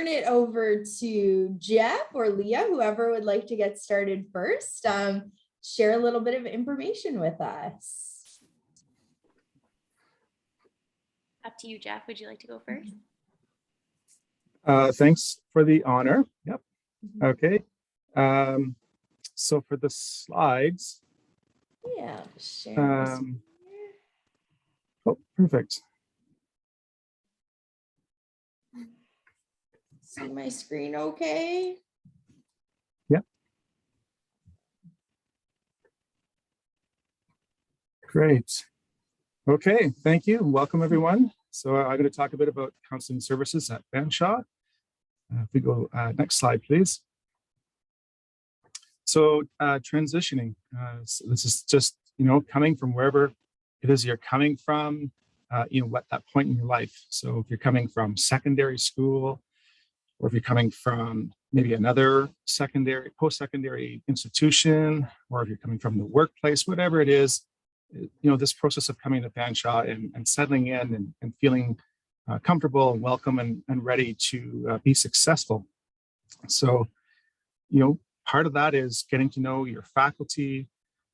turn it over to Jeff or Leah, whoever would like to get started first. Share a little bit of information with us. Up to you, Jeff. Would you like to go first? Thanks for the honor. Yep. Okay. So for the slides. Yeah, share. Oh, perfect. See my screen okay? Yep. Great. Okay, thank you. Welcome, everyone. So I'm going to talk a bit about counseling services at Fanshawe. If we go next slide, please. So transitioning, so this is just, coming from wherever it is you're coming from, what that point in your life. So if you're coming from secondary school, or if you're coming from maybe another post-secondary institution, or if you're coming from the workplace, whatever it is, this process of coming to Fanshawe and settling in and feeling comfortable and welcome and ready to be successful. So, part of that is getting to know your faculty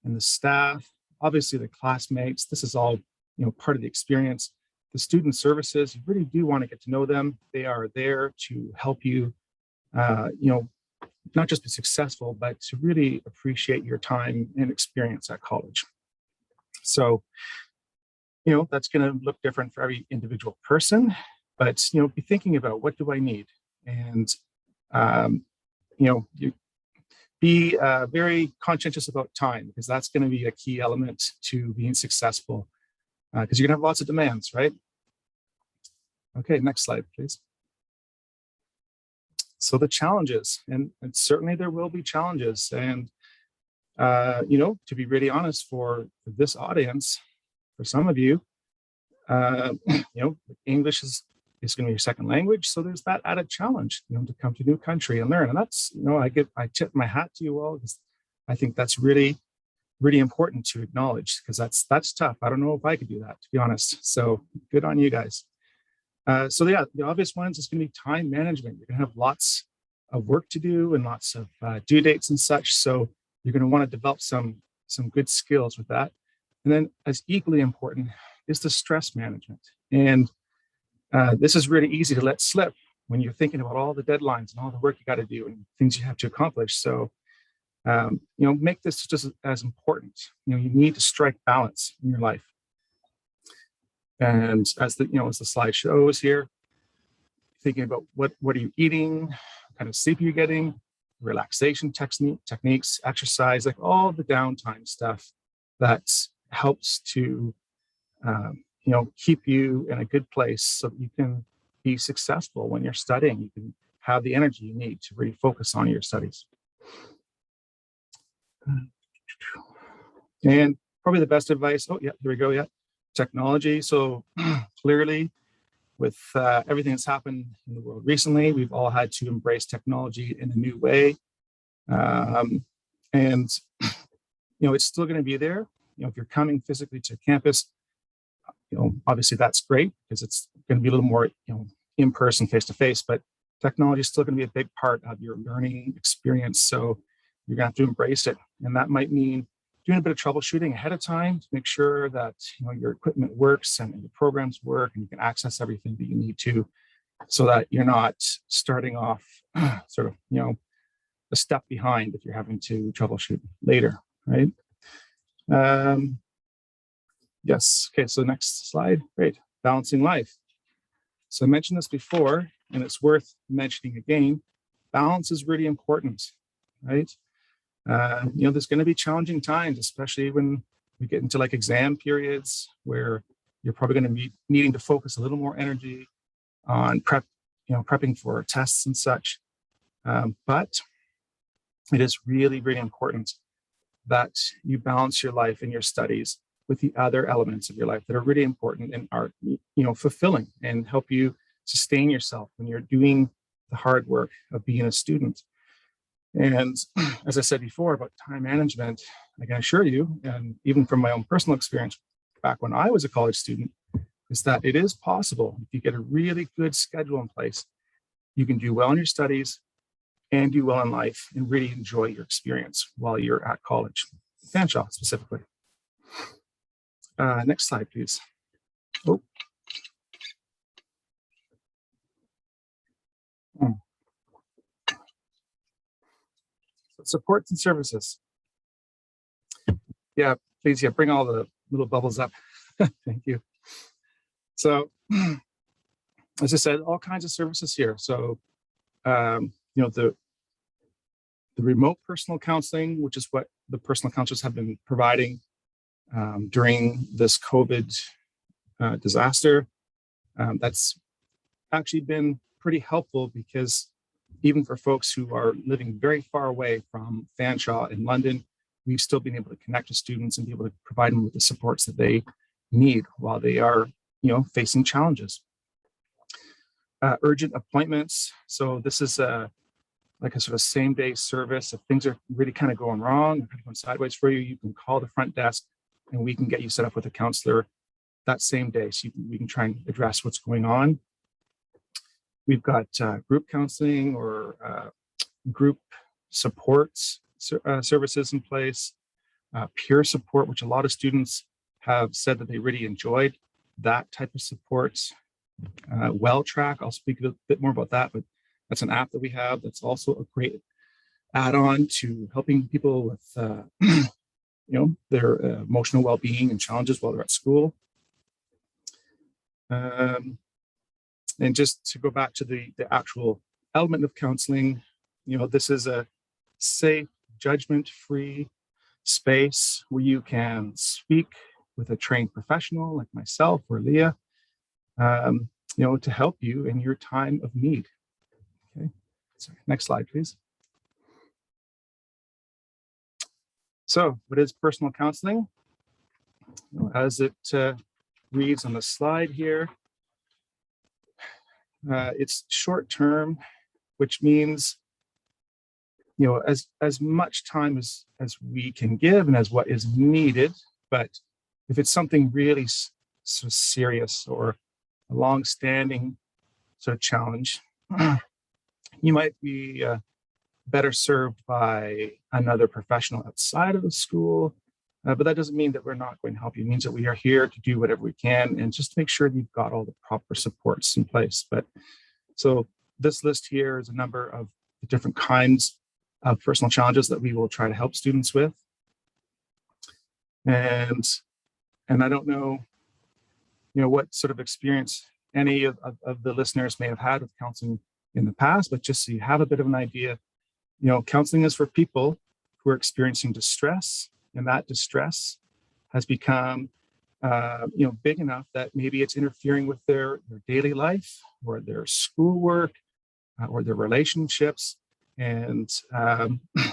and the staff, obviously the classmates. This is all, part of the experience. The student services, you really do want to get to know them. They are there to help you, not just be successful, but to really appreciate your time and experience at college. So, that's going to look different for every individual person, but, be thinking about what do I need? And, you be very conscientious about time, because that's going to be a key element to being successful, because you're going to have lots of demands, right? Okay, next slide, please. So the challenges, and certainly there will be challenges. And, to be really honest, for this audience, for some of you, English is going to be your second language. So there's that added challenge, to come to a new country and learn. And that's, I tip my hat to you all, because I think that's really, really important to acknowledge, because that's tough. I don't know if I could do that, to be honest. So good on you guys. So yeah, the obvious ones is going to be time management. You're going to have lots of work to do and lots of due dates and such. So you're going to want to develop some good skills with that. And then, as equally important, is the stress management. And this is really easy to let slip when you're thinking about all the deadlines and all the work you got to do and things you have to accomplish. So, make this just as important. You need to strike balance in your life. And as the slide shows here, thinking about what are you eating, what kind of sleep are you getting, relaxation techniques, exercise, like all the downtime stuff that helps to keep you in a good place so that you can be successful when you're studying. You can have the energy you need to really focus on your studies. And probably the best advice, oh yeah, here we go, yeah. Technology. So clearly, with everything that's happened in the world recently, we've all had to embrace technology in a new way. And it's still going to be there. If you're coming physically to campus, obviously that's great, because it's going to be a little more, in person, face to face. But technology is still going to be a big part of your learning experience. So you're going to have to embrace it, and that might mean doing a bit of troubleshooting ahead of time to make sure that your equipment works and your programs work, and you can access everything that you need to, so that you're not starting off sort of a step behind if you're having to troubleshoot later, right? Yes. Okay. So next slide. Great. Balancing life. So I mentioned this before, and it's worth mentioning again. Balance is really important, right? There's going to be challenging times, especially when we get into like exam periods, where you're probably going to be needing to focus a little more energy on prepping for tests and such. But it is really, really important that you balance your life and your studies with the other elements of your life that are really important and are, fulfilling and help you sustain yourself when you're doing the hard work of being a student. And as I said before about time management, I can assure you, and even from my own personal experience back when I was a college student, is that it is possible if you get a really good schedule in place. you can do well in your studies and do well in life and really enjoy your experience while you're at college. Fanshawe specifically. Next slide, please. Oh. Supports and services. Yeah, please, yeah, bring all the little bubbles up. Thank you. So, as I said, all kinds of services here. So, you know, the remote personal counseling, which is what the personal counselors have been providing during this COVID disaster. That's actually been pretty helpful because even for folks who are living very far away from Fanshawe in London, we've still been able to connect with students and be able to provide them with the supports that they need while they are, you know, facing challenges. Urgent appointments. So this is like a sort of same-day service. If things are really kind of going wrong, kind of going sideways for you, you can call the front desk and we can get you set up with a counselor that same day. So we can try and address what's going on. We've got group counseling or group supports services in place, peer support, which a lot of students have said that they really enjoyed that type of support. WellTrack, I'll speak a bit more about that, but that's an app that we have that's also a great add-on to helping people with you know, their emotional well-being and challenges while they're at school. And just to go back to the actual element of counseling, you know, this is a safe, judgment-free space where you can speak with a trained professional like myself or Leah, you know, to help you in your time of need. Okay, so next slide, please. So what is personal counseling? As it reads on the slide here, it's short term, which means, you know, as much time as we can give and as what is needed. But if it's something really so serious or a long-standing sort of challenge, you might be better served by another professional outside of the school. But that doesn't mean that we're not going to help you. It means that we are here to do whatever we can and just to make sure that you've got all the proper supports in place. But so this list here is a number of the different kinds of personal challenges that we will try to help students with. And I don't know, you know, what sort of experience any of the listeners may have had with counseling in the past, but just so you have a bit of an idea, you know, counseling is for people who are experiencing distress, and that distress has become, you know, big enough that maybe it's interfering with their daily life or their schoolwork or their relationships. And,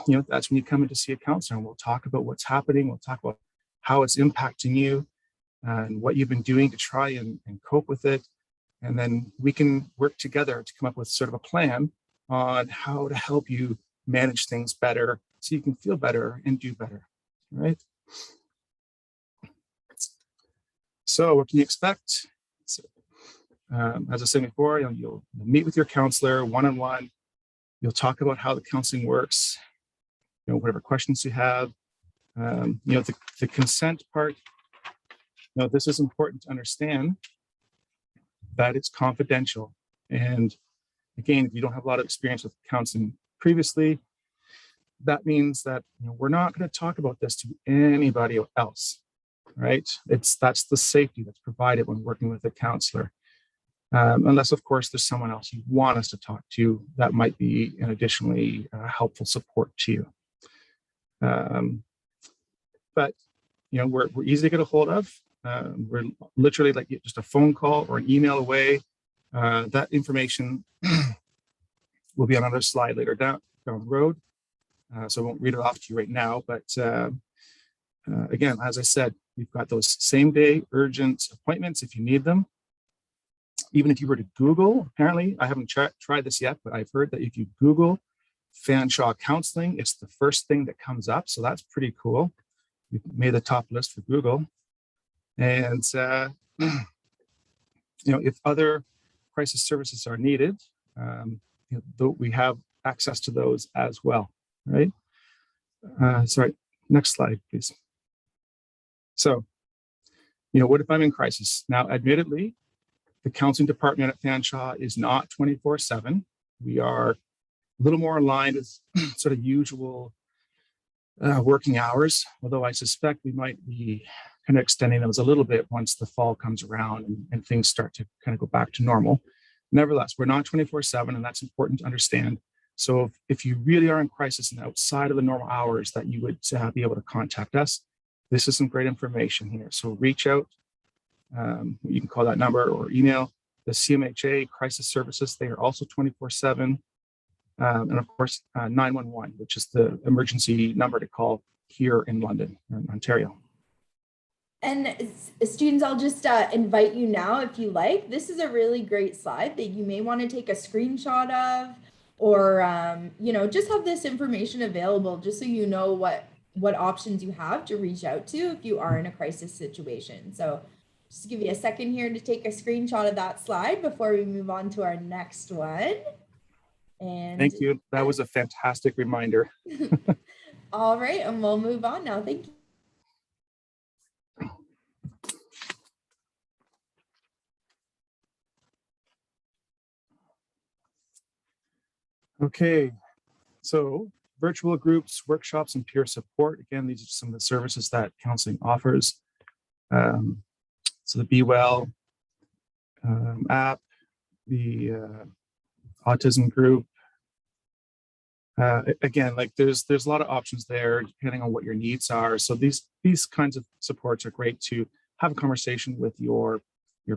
you know, that's when you come in to see a counselor, and we'll talk about what's happening. We'll talk about how it's impacting you and what you've been doing to try and cope with it. And then we can work together to come up with sort of a plan on how to help you manage things better so you can feel better and do better, right? So what can you expect? So, as I said before, you'll meet with your counselor one-on-one. You'll talk about how the counseling works, you know, whatever questions you have. You know, the consent part, you know, this is important to understand that it's confidential. And again, if you don't have a lot of experience with counseling previously, that means that, you know, we're not going to talk about this to anybody else, right? That's the safety that's provided when working with a counselor. Unless, of course, there's someone else you want us to talk to that might be an additionally helpful support to you. But, you know, we're easy to get a hold of. We're literally like just a phone call or an email away. That information will be on another slide later down the road. So I won't read it off to you right now. But again, as I said, we've got those same day urgent appointments if you need them. Even if you were to Google, apparently, I haven't tried this yet, but I've heard that if you Google Fanshawe counseling, it's the first thing that comes up. So that's pretty cool. We've made the top list for Google. And, you know, if other crisis services are needed, we have access to those as well, right? Sorry, next slide, please. So, what if I'm in crisis? Now, admittedly, the counseling department at Fanshawe is not 24/7. We are a little more aligned with sort of usual working hours, although I suspect we might be kind of extending those a little bit once the fall comes around and things start to kind of go back to normal. Nevertheless, we're not 24/7, and that's important to understand. So if you really are in crisis and outside of the normal hours that you would be able to contact us, this is some great information here. So reach out. You can call that number or email the CMHA Crisis Services. They are also 24/7. And of course, 911, which is the emergency number to call here in London, in Ontario. And students, I'll just invite you now, if you like. This is a really great slide that you may want to take a screenshot of, or just have this information available, just so you know what options you have to reach out to if you are in a crisis situation. So just give you a second here to take a screenshot of that slide before we move on to our next one. And thank you. That was a fantastic reminder. All right, and we'll move on now. Thank you. Okay, so virtual groups, workshops, and peer support. Again, these are some of the services that counseling offers. So the Be Well app, the autism group. Again, like there's a lot of options there depending on what your needs are. So these kinds of supports are great to have a conversation with your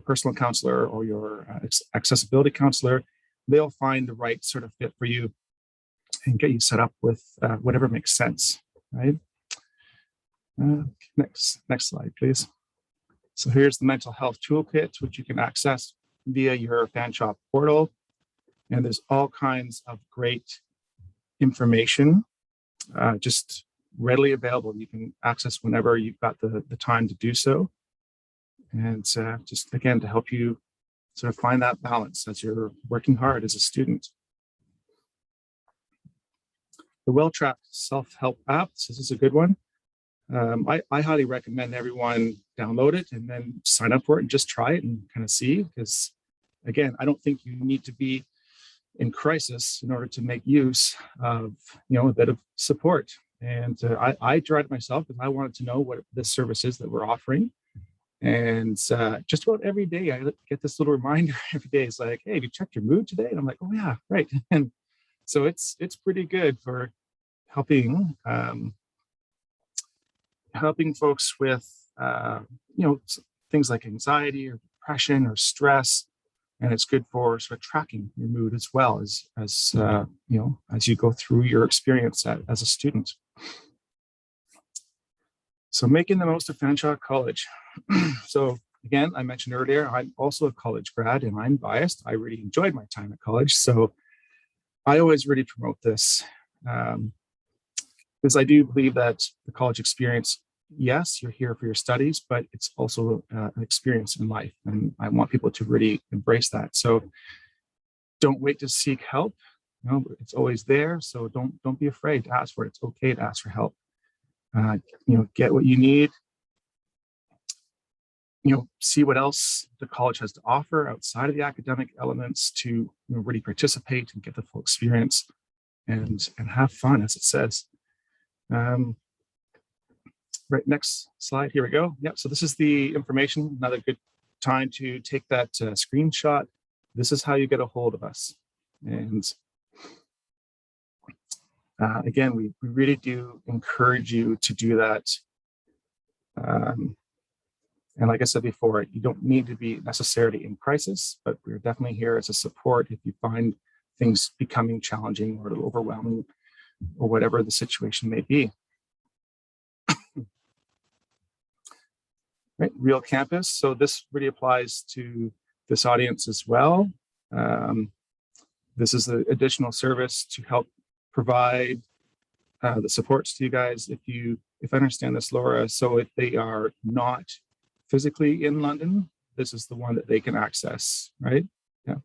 personal counselor or your accessibility counselor. They'll find the right sort of fit for you and get you set up with whatever makes sense, right? Next slide, please. So here's the mental health toolkit, which you can access via your Fanshawe portal. And there's all kinds of great information just readily available. You can access whenever you've got the time to do so. And just again, to help you sort of find that balance as you're working hard as a student. The Well-Tracked self-help app, this is a good one. I highly recommend everyone download it and then sign up for it and just try it and kind of see, because again, I don't think you need to be in crisis in order to make use of a bit of support. And I tried it myself because I wanted to know what this service is that we're offering. And just about every day I get this little reminder every day. It's like, hey, have you checked your mood today? And I'm like, oh yeah, right. And so it's pretty good for helping folks with things like anxiety or depression or stress. And it's good for sort of tracking your mood as well as you go through your experience as a student. So making the most of Fanshawe College. So again, I mentioned earlier, I'm also a college grad and I'm biased. I really enjoyed my time at college. So I always really promote this because I do believe that the college experience, yes, you're here for your studies, but it's also an experience in life. And I want people to really embrace that. So don't wait to seek help. It's always there. So don't be afraid to ask for it. It's okay to ask for help. Get what you need. See what else the college has to offer outside of the academic elements to really participate and get the full experience and have fun, as it says. Right, next slide. Here we go. Yep. So this is the information. Another good time to take that screenshot. This is how you get a hold of us. And again, we really do encourage you to do that. And like I said before, you don't need to be necessarily in crisis, but we're definitely here as a support if you find things becoming challenging or a little overwhelming or whatever the situation may be. Right, Real Campus. So this really applies to this audience as well. This is an additional service to help provide the supports to you guys. If I understand this, Laura, so if they are not physically in London, this is the one that they can access, right? Yeah.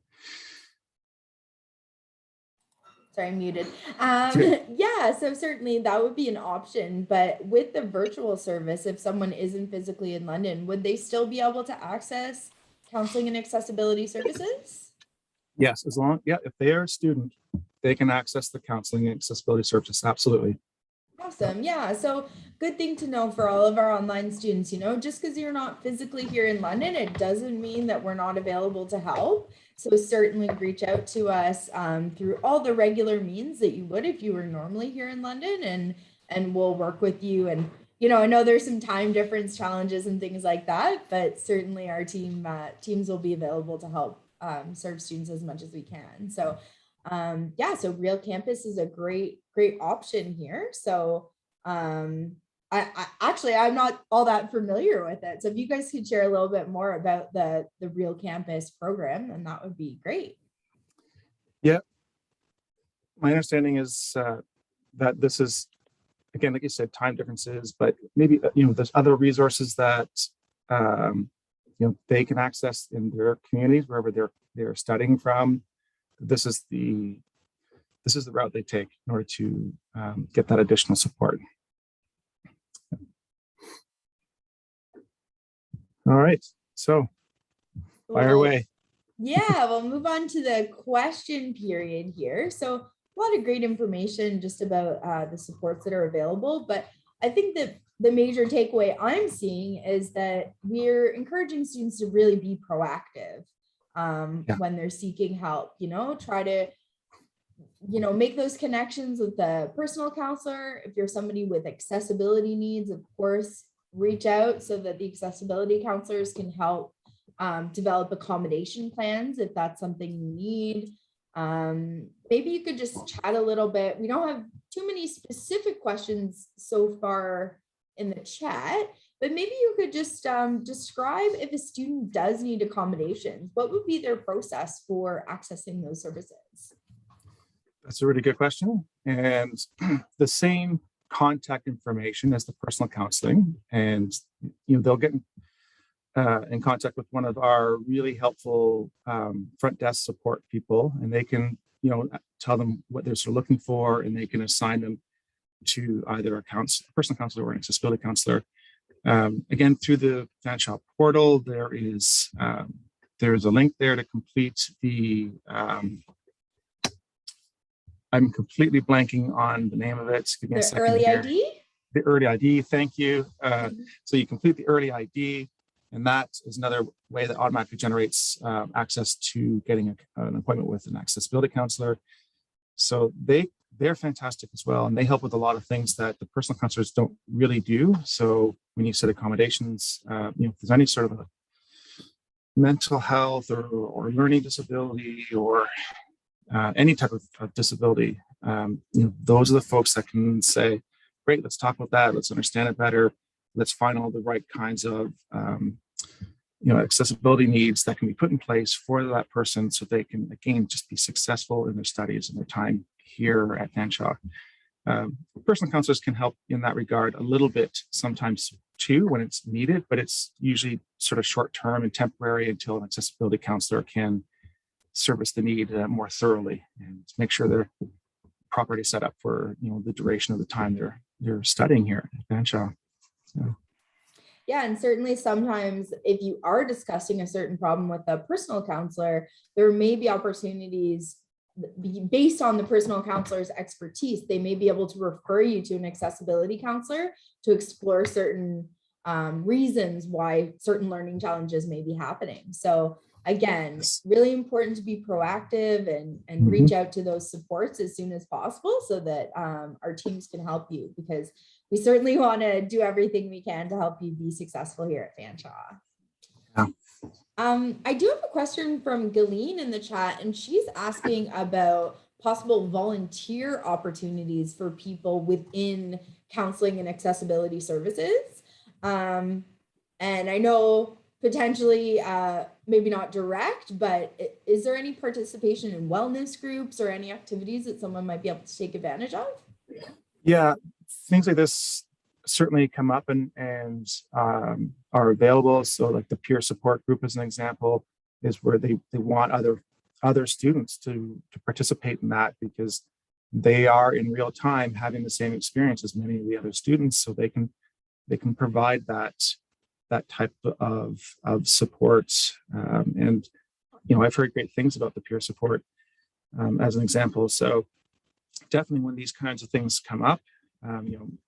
Sorry, I'm muted. Okay. Yeah, so certainly that would be an option. But with the virtual service, if someone isn't physically in London, would they still be able to access counseling and accessibility services? Yes, as long, yeah, if they are a student, they can access the counseling and accessibility services. Absolutely. Awesome. Yeah. So good thing to know for all of our online students, just because you're not physically here in London, it doesn't mean that we're not available to help. So certainly reach out to us through all the regular means that you would if you were normally here in London, and we'll work with you. And I know there's some time difference challenges and things like that, but certainly our teams will be available to help serve students as much as we can. So yeah, so Real Campus is a great option here. So I actually, I'm not all that familiar with it, so if you guys could share a little bit more about the Real Campus program, then that would be great. Yeah, my understanding is that this is, again, like you said, time differences, but maybe there's other resources that they can access in their communities wherever they're studying from. This is the route they take in order to get that additional support. All right, so fire away. Yeah, we'll move on to the question period here. So a lot of great information just about the supports that are available, but I think that the major takeaway I'm seeing is that we're encouraging students to really be proactive when they're seeking help. Try to make those connections with the personal counselor. If you're somebody with accessibility needs, of course, reach out so that the accessibility counselors can help develop accommodation plans if that's something you need. Maybe you could just chat a little bit. We don't have too many specific questions so far in the chat, but maybe you could just describe if a student does need accommodations, what would be their process for accessing those services? That's a really good question. And the same contact information as the personal counseling, and they'll get in contact with one of our really helpful front desk support people, and they can tell them what they're sort of looking for, and they can assign them to either a personal counselor or an accessibility counselor. Again, through the Fanshawe portal, there's a link there to complete the I'm completely blanking on the name of it. Give me a second. Early here. ID? The early ID, thank you. So you complete the early ID, and that is another way that automatically generates access to getting an appointment with an accessibility counselor. So they're fantastic as well, and they help with a lot of things that the personal counselors don't really do. So when you set accommodations, if there's any sort of a mental health or learning disability or any type of disability, those are the folks that can say, great, let's talk about that, let's understand it better, let's find all the right kinds of accessibility needs that can be put in place for that person so they can, again, just be successful in their studies and their time here at Fanshawe. Personal counselors can help in that regard a little bit sometimes too when it's needed, but it's usually sort of short term and temporary until an accessibility counselor can service the need more thoroughly and make sure they're properly set up for the duration of the time they're studying here at Fanshawe. Yeah, and certainly sometimes if you are discussing a certain problem with a personal counselor, there may be opportunities based on the personal counselor's expertise. They may be able to refer you to an accessibility counselor to explore certain reasons why certain learning challenges may be happening. So again, really important to be proactive and reach out to those supports as soon as possible so that our teams can help you, because we certainly want to do everything we can to help you be successful here at Fanshawe. Yeah. I do have a question from Galeen in the chat, and she's asking about possible volunteer opportunities for people within counseling and accessibility services. And I know potentially maybe not direct, but is there any participation in wellness groups or any activities that someone might be able to take advantage of? Yeah, things like this certainly come up and are available. So like the peer support group as an example is where they want other students to participate in that, because they are in real time having the same experience as many of the other students, so they can provide that type of support. And I've heard great things about the peer support as an example. So definitely when these kinds of things come up,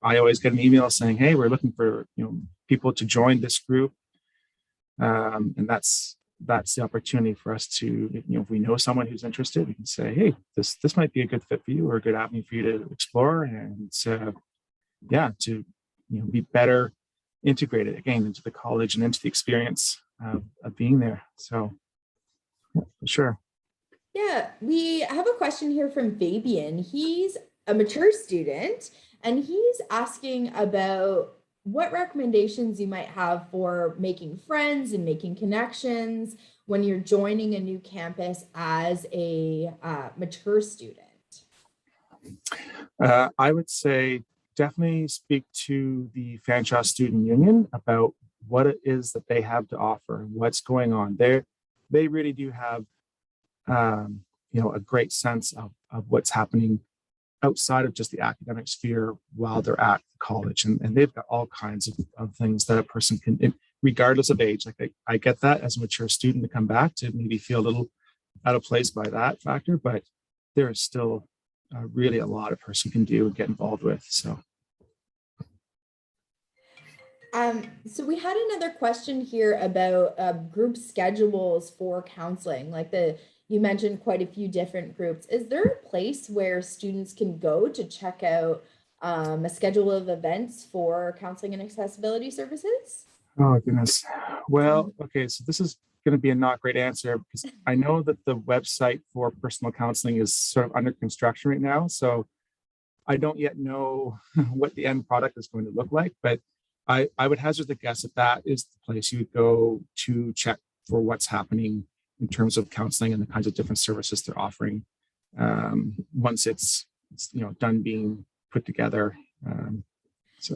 I always get an email saying, hey, we're looking for people to join this group, and that's the opportunity for us to, if we know someone who's interested, we can say, hey, this might be a good fit for you or a good avenue for you to explore, and to be better integrated again into the college and into the experience of being there. So yeah, for sure. Yeah, we have a question here from Fabian. He's a mature student and he's asking about what recommendations you might have for making friends and making connections when you're joining a new campus as a mature student. I would say definitely speak to the Fanshawe Student Union about what it is that they have to offer, what's going on there. They really do have a great sense of what's happening outside of just the academic sphere while they're at college. And they've got all kinds of things that a person can, regardless of age. Like I get that as a mature student to come back to maybe feel a little out of place by that factor, but there is still really a lot a person can do and get involved with. So we had another question here about group schedules for counseling. You mentioned quite a few different groups. Is there a place where students can go to check out a schedule of events for counseling and accessibility services? oh goodness. Well, okay, so this is going to be a not great answer because I know that the website for personal counseling is sort of under construction right now. So I don't yet know what the end product is going to look like, but I would hazard the guess that is the place you would go to check for what's happening in terms of counseling and the kinds of different services they're offering once it's done being put together.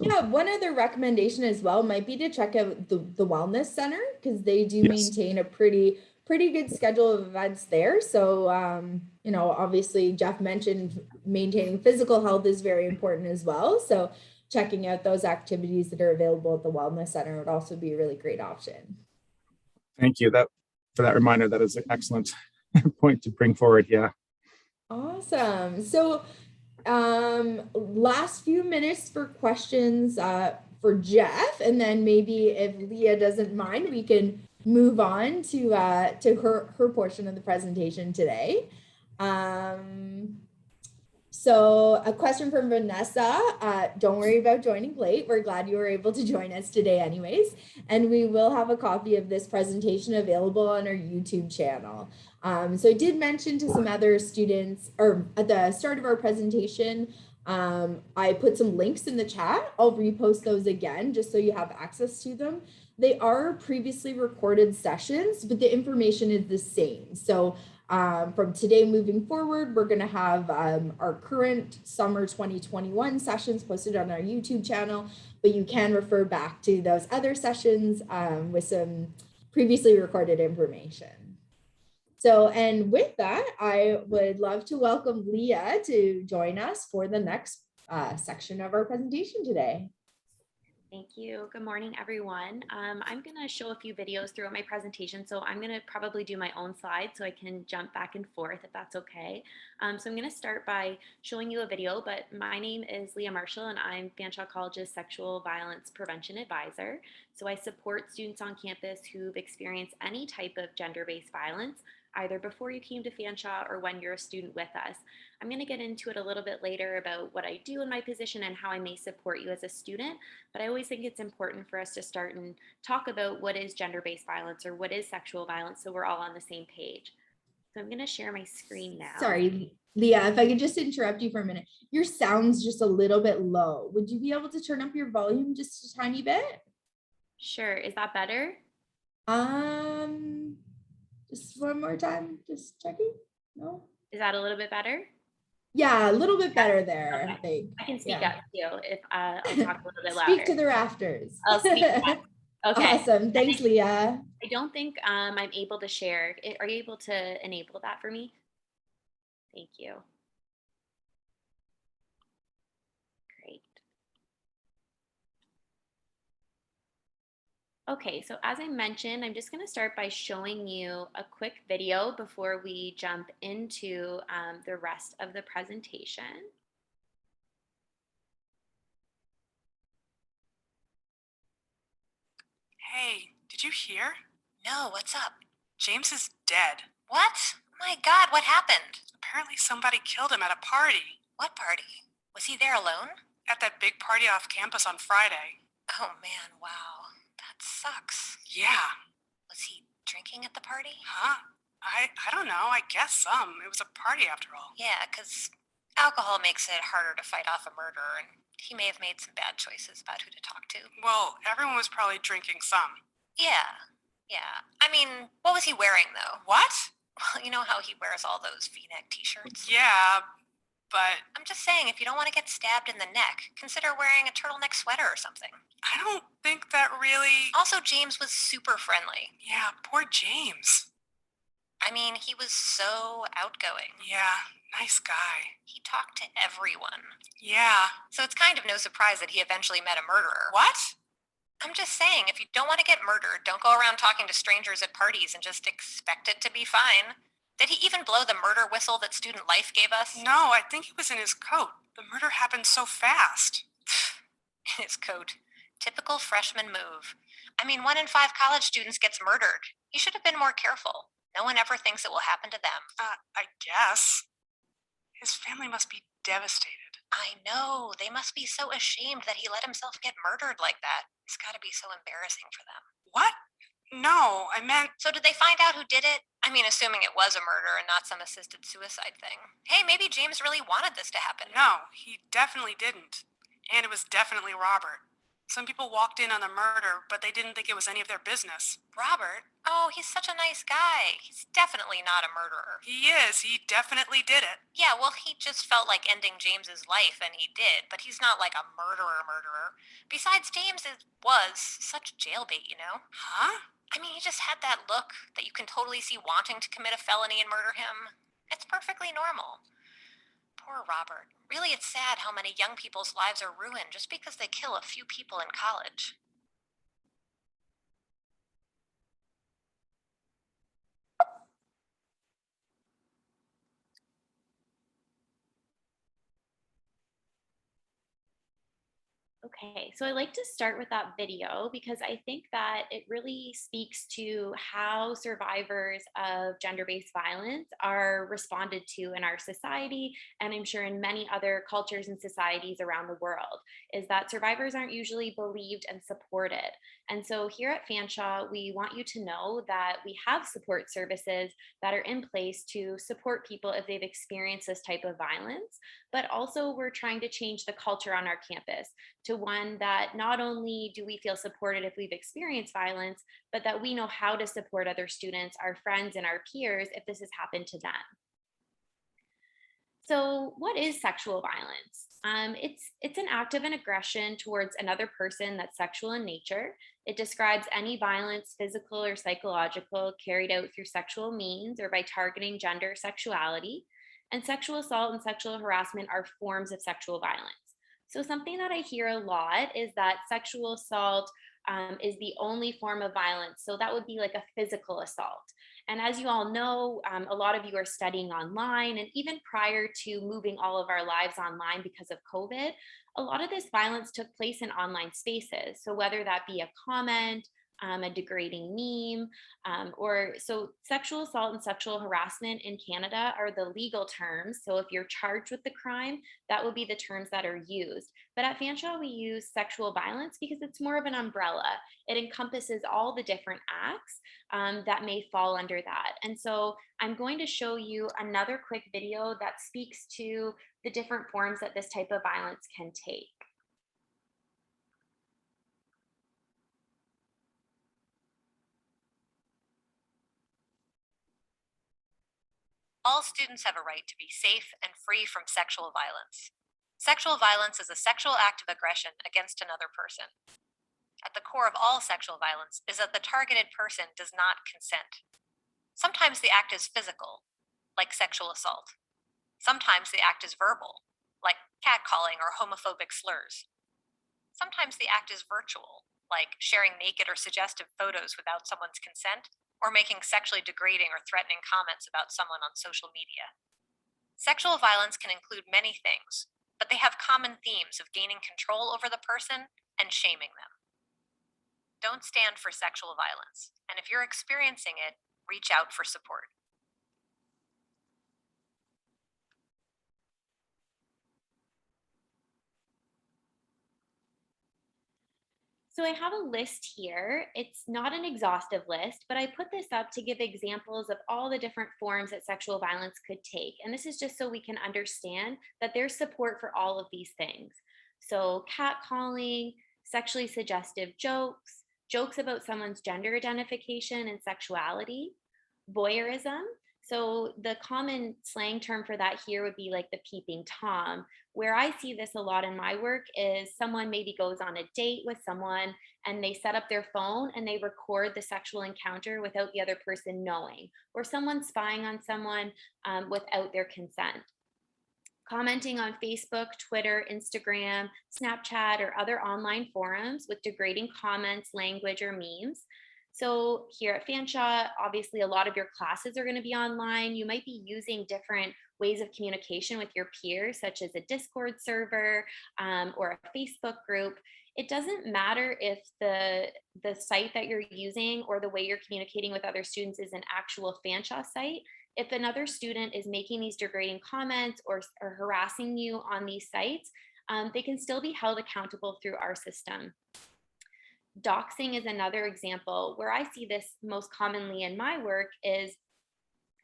Yeah, one other recommendation as well might be to check out the Wellness Center because they do maintain a pretty good schedule of events there. So, obviously Jeff mentioned maintaining physical health is very important as well. So checking out those activities that are available at the Wellness Center would also be a really great option. Thank you for that reminder. That is an excellent point to bring forward. Yeah. Awesome. So last few minutes for questions for Jeff, and then maybe if Leah doesn't mind, we can move on to her portion of the presentation today. So a question from Vanessa. Don't worry about joining late. We're glad you were able to join us today anyways. And we will have a copy of this presentation available on our YouTube channel. So I did mention to some other students, or at the start of our presentation, I put some links in the chat. I'll repost those again just so you have access to them. They are previously recorded sessions, but the information is the same. So from today moving forward, we're going to have our current summer 2021 sessions posted on our YouTube channel, but you can refer back to those other sessions with some previously recorded information. So, and with that, I would love to welcome Leah to join us for the next section of our presentation today. Thank you. Good morning, everyone. I'm going to show a few videos throughout my presentation, so I'm going to probably do my own slides so I can jump back and forth if that's okay. So I'm going to start by showing you a video, but my name is Leah Marshall and I'm Fanshawe College's Sexual Violence Prevention Advisor. So I support students on campus who've experienced any type of gender-based violence, either before you came to Fanshawe or when you're a student with us. I'm going to get into it a little bit later about what I do in my position and how I may support you as a student, but I always think it's important for us to start and talk about what is gender-based violence or what is sexual violence so we're all on the same page. So I'm going to share my screen now. Sorry, Leah, if I could just interrupt you for a minute. Your sound's just a little bit low. Would you be able to turn up your volume just a tiny bit? Sure. Is that better? Just one more time, just checking. No? Is that a little bit better? Yeah, a little bit better there. Okay. I think. I can speak up too if I'll talk a little bit louder. Speak to the rafters. I'll speak up. Okay. Awesome. Thanks, Leah. I don't think I'm able to share. Are you able to enable that for me? Thank you. Okay, so as I mentioned, I'm just going to start by showing you a quick video before we jump into the rest of the presentation. Hey, did you hear? No, what's up? James is dead. What? My God, what happened? Apparently somebody killed him at a party. What party? Was he there alone? At that big party off campus on Friday. Oh man, wow. That sucks. Yeah. Was he drinking at the party? Huh? I don't know. I guess some. It was a party after all. Yeah, 'cause alcohol makes it harder to fight off a murder, and he may have made some bad choices about who to talk to. Well, everyone was probably drinking some. Yeah. I mean, what was he wearing though? What? Well, you know how he wears all those V-neck t-shirts? Yeah, but I'm just saying, if you don't want to get stabbed in the neck, consider wearing a turtleneck sweater or something. I don't think that really... Also, James was super friendly. Yeah, poor James. I mean, he was so outgoing. Yeah, nice guy. He talked to everyone. Yeah. So it's kind of no surprise that he eventually met a murderer. What? I'm just saying, if you don't want to get murdered, don't go around talking to strangers at parties and just expect it to be fine. Did he even blow the murder whistle that Student Life gave us? No, I think it was in his coat. The murder happened so fast. In his coat. Typical freshman move. I mean, 1 in 5 college students gets murdered. He should have been more careful. No one ever thinks it will happen to them. I guess. His family must be devastated. I know. They must be so ashamed that he let himself get murdered like that. It's got to be so embarrassing for them. What? No, I meant... So did they find out who did it? I mean, assuming it was a murder and not some assisted suicide thing. Hey, maybe James really wanted this to happen. No, he definitely didn't. And it was definitely Robert. Some people walked in on the murder, but they didn't think it was any of their business. Robert? Oh, he's such a nice guy. He's definitely not a murderer. He is. He definitely did it. Yeah, well, he just felt like ending James's life, and he did, but he's not like a murderer. Besides, James was such jailbait, you know? Huh? I mean, he just had that look that you can totally see wanting to commit a felony and murder him. It's perfectly normal. Poor Robert. Really, it's sad how many young people's lives are ruined just because they kill a few people in college. Okay, so I like to start with that video because I think that it really speaks to how survivors of gender-based violence are responded to in our society, and I'm sure in many other cultures and societies around the world, is that survivors aren't usually believed and supported. And so here at Fanshawe, we want you to know that we have support services that are in place to support people if they've experienced this type of violence, but also we're trying to change the culture on our campus to one that not only do we feel supported if we've experienced violence, but that we know how to support other students, our friends, and our peers if this has happened to them. So, what is sexual violence? It's an act of an aggression towards another person that's sexual in nature. It describes any violence, physical or psychological, carried out through sexual means or by targeting gender or sexuality. And sexual assault and sexual harassment are forms of sexual violence. So, something that I hear a lot is that sexual assault is the only form of violence. So, that would be like a physical assault. And as you all know, a lot of you are studying online, and even prior to moving all of our lives online because of COVID, a lot of this violence took place in online spaces. So, whether that be a comment, a degrading meme, or so sexual assault and sexual harassment in Canada are the legal terms. So if you're charged with the crime, that would be the terms that are used. But at Fanshawe, we use sexual violence because it's more of an umbrella. It encompasses all the different acts that may fall under that. And so I'm going to show you another quick video that speaks to the different forms that this type of violence can take. All students have a right to be safe and free from sexual violence. Sexual violence is a sexual act of aggression against another person. At the core of all sexual violence is that the targeted person does not consent. Sometimes the act is physical, like sexual assault. Sometimes the act is verbal, like catcalling or homophobic slurs. Sometimes the act is virtual, like sharing naked or suggestive photos without someone's consent, or making sexually degrading or threatening comments about someone on social media. Sexual violence can include many things, but they have common themes of gaining control over the person and shaming them. Don't stand for sexual violence, and if you're experiencing it, reach out for support. So I have a list here. It's not an exhaustive list, but I put this up to give examples of all the different forms that sexual violence could take. And this is just so we can understand that there's support for all of these things. So catcalling, sexually suggestive jokes, jokes about someone's gender identification and sexuality, voyeurism. So the common slang term for that here would be like the peeping Tom. Where I see this a lot in my work is someone maybe goes on a date with someone and they set up their phone and they record the sexual encounter without the other person knowing, or someone spying on someone without their consent. Commenting on Facebook, Twitter, Instagram, Snapchat, or other online forums with degrading comments, language, or memes. So here at Fanshawe, obviously a lot of your classes are going to be online. You might be using different ways of communication with your peers, such as a Discord server or a Facebook group. It doesn't matter if the site that you're using or the way you're communicating with other students is an actual Fanshawe site. If another student is making these degrading comments or harassing you on these sites, they can still be held accountable through our system. Doxing is another example. Where I see this most commonly in my work is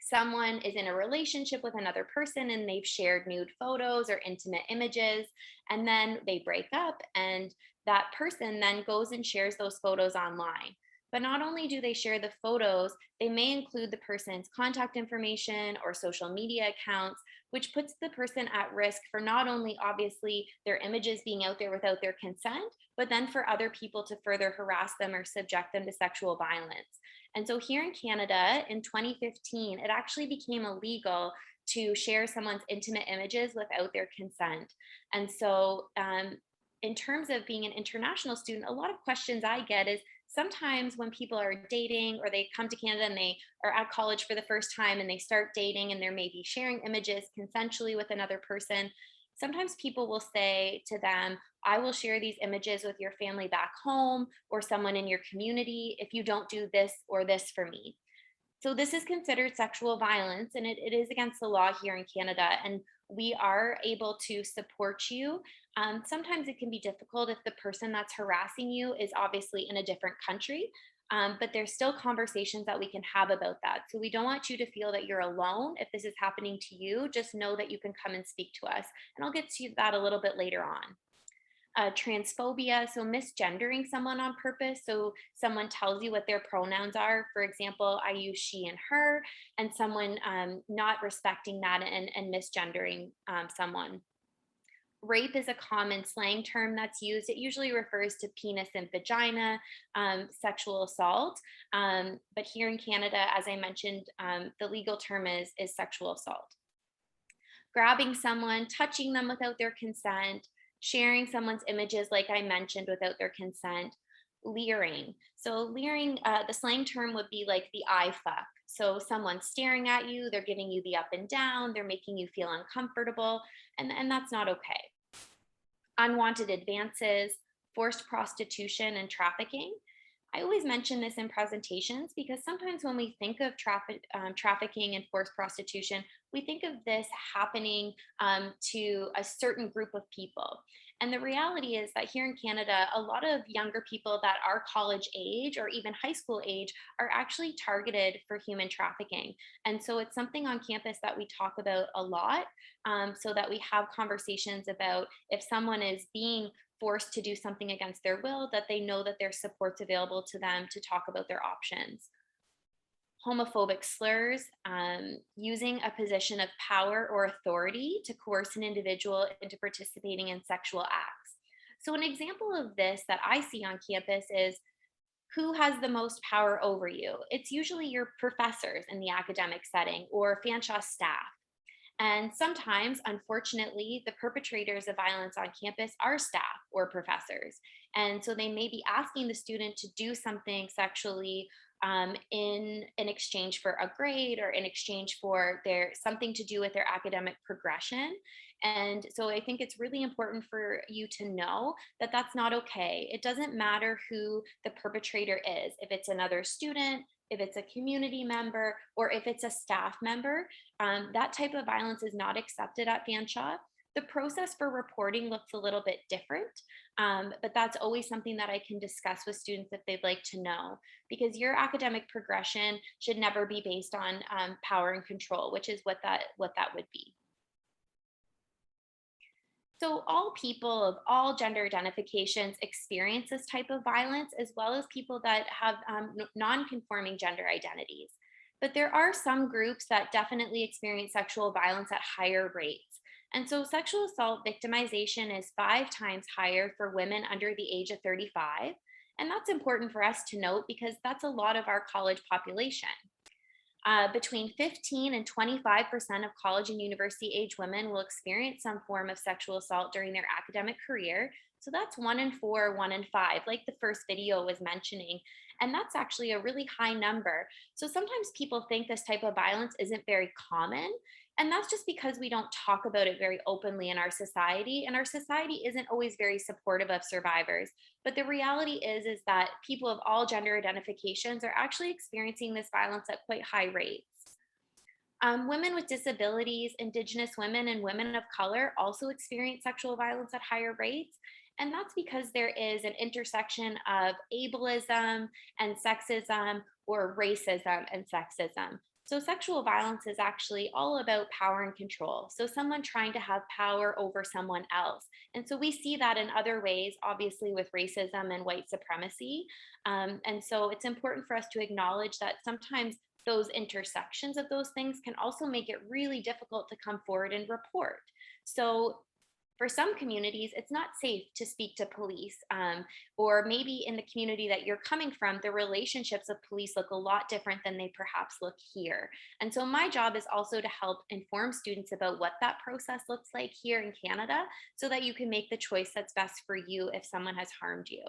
someone is in a relationship with another person and they've shared nude photos or intimate images, and then they break up and that person then goes and shares those photos online. But not only do they share the photos, they may include the person's contact information or social media accounts, which puts the person at risk for not only obviously their images being out there without their consent, but then for other people to further harass them or subject them to sexual violence. And so here in Canada in 2015, it actually became illegal to share someone's intimate images without their consent. And so in terms of being an international student, a lot of questions I get is, sometimes when people are dating or they come to Canada and they are at college for the first time and they start dating and they're maybe sharing images consensually with another person, sometimes people will say to them, I will share these images with your family back home or someone in your community if you don't do this or this for me. So this is considered sexual violence, and it is against the law here in Canada. And we are able to support you. Sometimes it can be difficult if the person that's harassing you is obviously in a different country, but there's still conversations that we can have about that. So we don't want you to feel that you're alone. If this is happening to you, just know that you can come and speak to us. And I'll get to that a little bit later on. Transphobia, so misgendering someone on purpose. So someone tells you what their pronouns are. For example, I use she and her, and someone not respecting that and misgendering someone. Rape is a common slang term that's used. It usually refers to penis and vagina sexual assault. But here in Canada, as I mentioned, the legal term is sexual assault. Grabbing someone, touching them without their consent, sharing someone's images, like I mentioned, without their consent. Leering. So leering, the slang term would be like the eye fuck. So someone's staring at you, they're giving you the up and down, they're making you feel uncomfortable, and that's not okay. Unwanted advances, forced prostitution, and trafficking. I always mention this in presentations because sometimes when we think of trafficking and forced prostitution, we think of this happening to a certain group of people. And the reality is that here in Canada, a lot of younger people that are college age or even high school age are actually targeted for human trafficking. And so it's something on campus that we talk about a lot, so that we have conversations about if someone is being forced to do something against their will, that they know that there's supports available to them to talk about their options. Homophobic slurs, using a position of power or authority to coerce an individual into participating in sexual acts. So an example of this that I see on campus is, who has the most power over you? It's usually your professors in the academic setting or Fanshawe staff. And sometimes, unfortunately, the perpetrators of violence on campus are staff or professors. And so they may be asking the student to do something sexually in exchange for a grade or in exchange for their something to do with their academic progression. And so I think it's really important for you to know that that's not okay. It doesn't matter who the perpetrator is, if it's another student, if it's a community member, or if it's a staff member. That type of violence is not accepted at Fanshawe. The process for reporting looks a little bit different, but that's always something that I can discuss with students if they'd like to know, because your academic progression should never be based on power and control, which is what that would be. So all people of all gender identifications experience this type of violence, as well as people that have non-conforming gender identities. But there are some groups that definitely experience sexual violence at higher rates. And so sexual assault victimization is 5 times higher for women under the age of 35. And that's important for us to note because that's a lot of our college population. Between 15 and 25% of college and university age women will experience some form of sexual assault during their academic career. So that's 1 in 4, 1 in 5, like the first video was mentioning. And that's actually a really high number. So sometimes people think this type of violence isn't very common. And that's just because we don't talk about it very openly in our society. And our society isn't always very supportive of survivors. But the reality is that people of all gender identifications are actually experiencing this violence at quite high rates. Women with disabilities, Indigenous women, and women of color also experience sexual violence at higher rates. And that's because there is an intersection of ableism and sexism, or racism and sexism. So sexual violence is actually all about power and control. So someone trying to have power over someone else. And so we see that in other ways, obviously with racism and white supremacy. And so it's important for us to acknowledge that sometimes those intersections of those things can also make it really difficult to come forward and report. So for some communities, it's not safe to speak to police, or maybe in the community that you're coming from, the relationships of police look a lot different than they perhaps look here. And so my job is also to help inform students about what that process looks like here in Canada, so that you can make the choice that's best for you if someone has harmed you.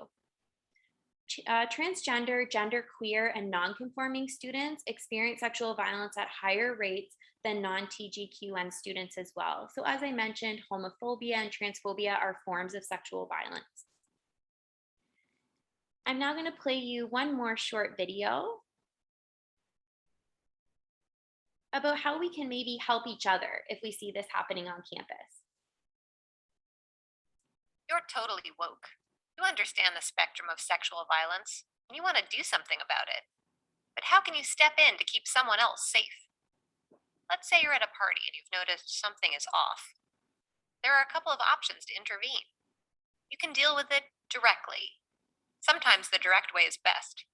Transgender, genderqueer, and non-conforming students experience sexual violence at higher rates than non-TGQN students as well. So as I mentioned, homophobia and transphobia are forms of sexual violence. I'm now going to play you one more short video about how we can maybe help each other if we see this happening on campus. You're totally woke. You understand the spectrum of sexual violence, and you want to do something about it. But how can you step in to keep someone else safe? Let's say you're at a party and you've noticed something is off. There are a couple of options to intervene. You can deal with it directly. Sometimes the direct way is best.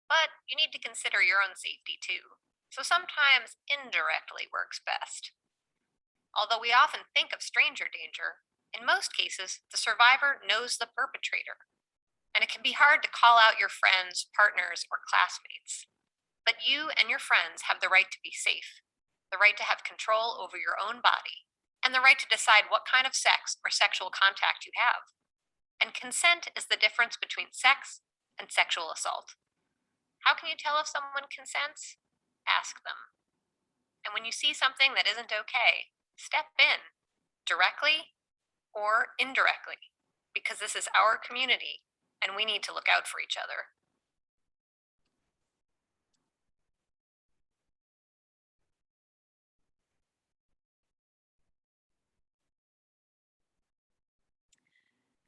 But you need to consider your own safety too. So sometimes indirectly works best. Although we often think of stranger danger, in most cases, the survivor knows the perpetrator. And it can be hard to call out your friends, partners, or classmates. But you and your friends have the right to be safe, the right to have control over your own body, and the right to decide what kind of sex or sexual contact you have. And consent is the difference between sex and sexual assault. How can you tell if someone consents? Ask them. And when you see something that isn't okay, step in, directly or indirectly, because this is our community and we need to look out for each other.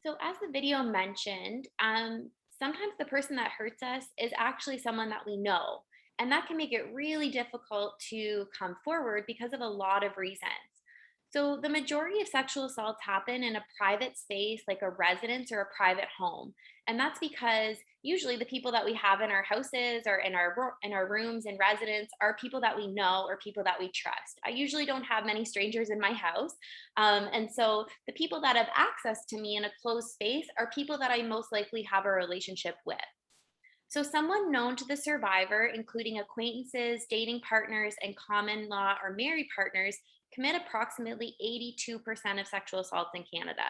So as the video mentioned, sometimes the person that hurts us is actually someone that we know. And that can make it really difficult to come forward because of a lot of reasons. So the majority of sexual assaults happen in a private space, like a residence or a private home. And that's because usually the people that we have in our houses or in our rooms and residence are people that we know or people that we trust. I usually don't have many strangers in my house. And so the people that have access to me in a closed space are people that I most likely have a relationship with. So someone known to the survivor, including acquaintances, dating partners, and common law or married partners, commit approximately 82% of sexual assaults in Canada.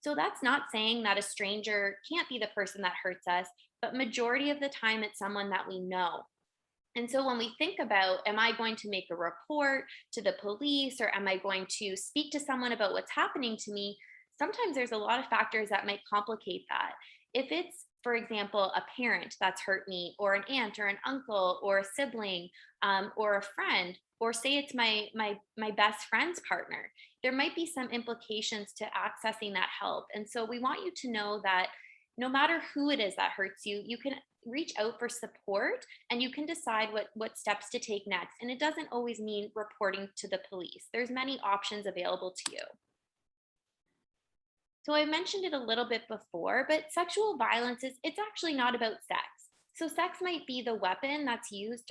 So that's not saying that a stranger can't be the person that hurts us, but majority of the time it's someone that we know. And so when we think about, am I going to make a report to the police, or am I going to speak to someone about what's happening to me? Sometimes there's a lot of factors that might complicate that. If it's, for example, a parent that's hurt me, or an aunt or an uncle or a sibling, or a friend, or say it's my best friend's partner, there might be some implications to accessing that help. And so we want you to know that no matter who it is that hurts you, you can reach out for support, and you can decide what steps to take next. And it doesn't always mean reporting to the police. There's many options available to you. So I mentioned it a little bit before, but sexual violence it's actually not about sex. So sex might be the weapon that's used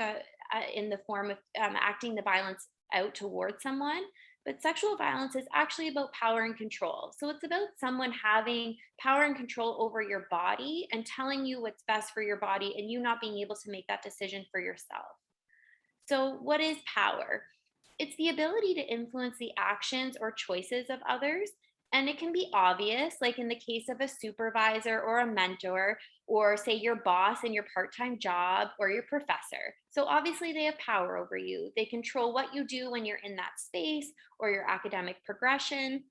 in the form of acting the violence out towards someone, but sexual violence is actually about power and control. So it's about someone having power and control over your body and telling you what's best for your body, and you not being able to make that decision for yourself. So what is power? It's the ability to influence the actions or choices of others. And it can be obvious, like in the case of a supervisor or a mentor, or say your boss in your part-time job, or your professor. So obviously they have power over you. They control what you do when you're in that space, or your academic progression.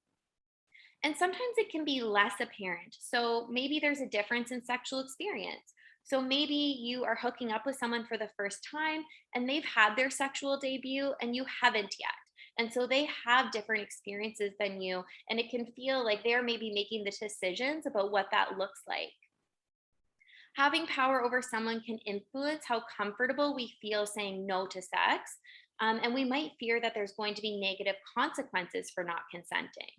And sometimes it can be less apparent. So maybe there's a difference in sexual experience. So maybe you are hooking up with someone for the first time, and they've had their sexual debut and you haven't yet. And so they have different experiences than you, and it can feel like they're maybe making the decisions about what that looks like. Having power over someone can influence how comfortable we feel saying no to sex, and we might fear that there's going to be negative consequences for not consenting.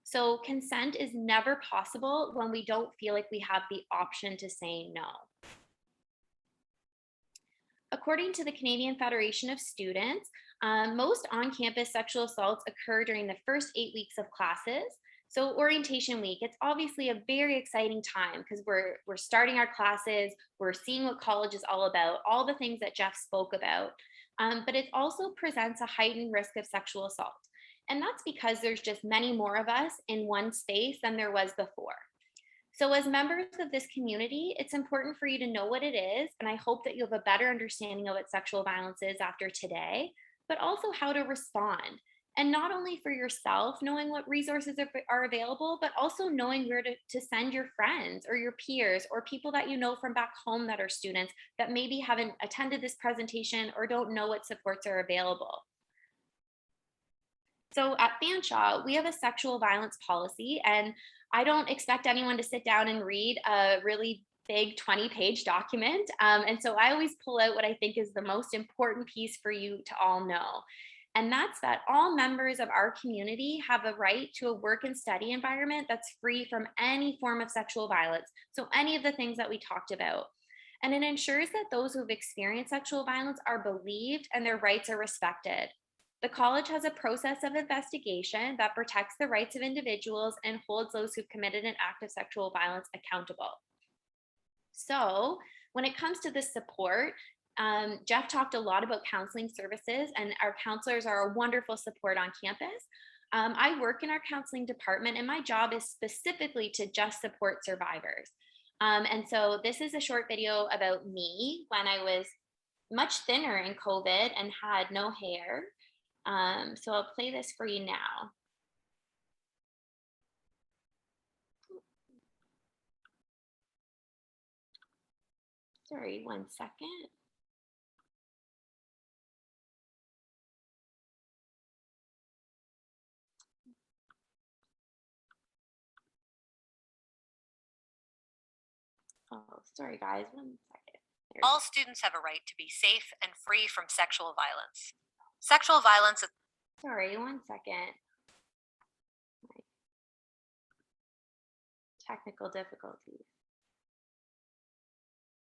So consent is never possible when we don't feel like we have the option to say no. According to the Canadian Federation of Students, most on-campus sexual assaults occur during the first 8 weeks of classes. So orientation week, it's obviously a very exciting time because we're starting our classes, we're seeing what college is all about, all the things that Jeff spoke about. But it also presents a heightened risk of sexual assault. And that's because there's just many more of us in one space than there was before. So as members of this community, it's important for you to know what it is, and I hope that you have a better understanding of what sexual violence is after today, but also how to respond. And not only for yourself, knowing what resources are available, but also knowing where to send your friends or your peers or people that you know from back home that are students that maybe haven't attended this presentation or don't know what supports are available. So at Fanshawe, we have a sexual violence policy, and I don't expect anyone to sit down and read a really big 20-page document. And so I always pull out what I think is the most important piece for you to all know. And that's that all members of our community have a right to a work and study environment that's free from any form of sexual violence. So any of the things that we talked about. And it ensures that those who've experienced sexual violence are believed and their rights are respected. The college has a process of investigation that protects the rights of individuals and holds those who've committed an act of sexual violence accountable. So when it comes to the support, Jeff talked a lot about counseling services, and our counselors are a wonderful support on campus. I work in our counseling department, and my job is specifically to just support survivors. And so this is a short video about me when I was much thinner in COVID and had no hair. So I'll play this for you now. Sorry, 1 second. Oh, sorry guys, 1 second. All students have a right to be safe and free from sexual violence. Sexual violence is... Sorry, 1 second. Technical difficulties.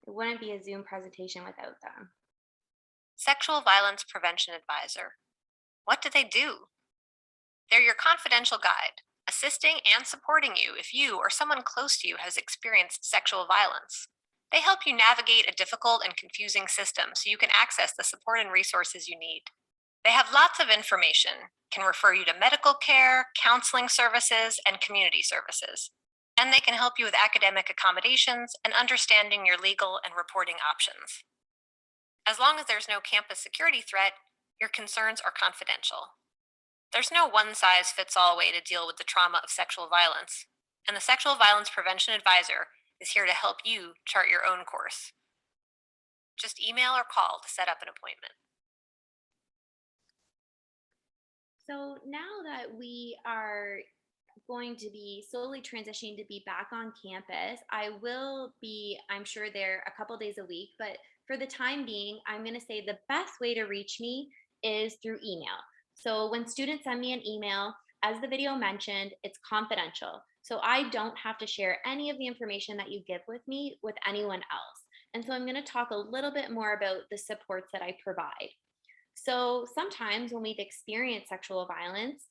It wouldn't be a Zoom presentation without them. Sexual Violence Prevention Advisor. What do they do? They're your confidential guide, assisting and supporting you if you or someone close to you has experienced sexual violence. They help you navigate a difficult and confusing system so you can access the support and resources you need. They have lots of information, can refer you to medical care, counseling services, and community services. And they can help you with academic accommodations and understanding your legal and reporting options. As long as there's no campus security threat, your concerns are confidential. There's no one-size-fits-all way to deal with the trauma of sexual violence, and the Sexual Violence Prevention Advisor is here to help you chart your own course. Just email or call to set up an appointment. So now that we are going to be slowly transitioning to be back on campus, I will be, I'm sure, there a couple days a week, but for the time being, I'm going to say the best way to reach me is through email. So when students send me an email, as the video mentioned, it's confidential. So I don't have to share any of the information that you give with me with anyone else. And so I'm going to talk a little bit more about the supports that I provide. So sometimes when we've experienced sexual violence,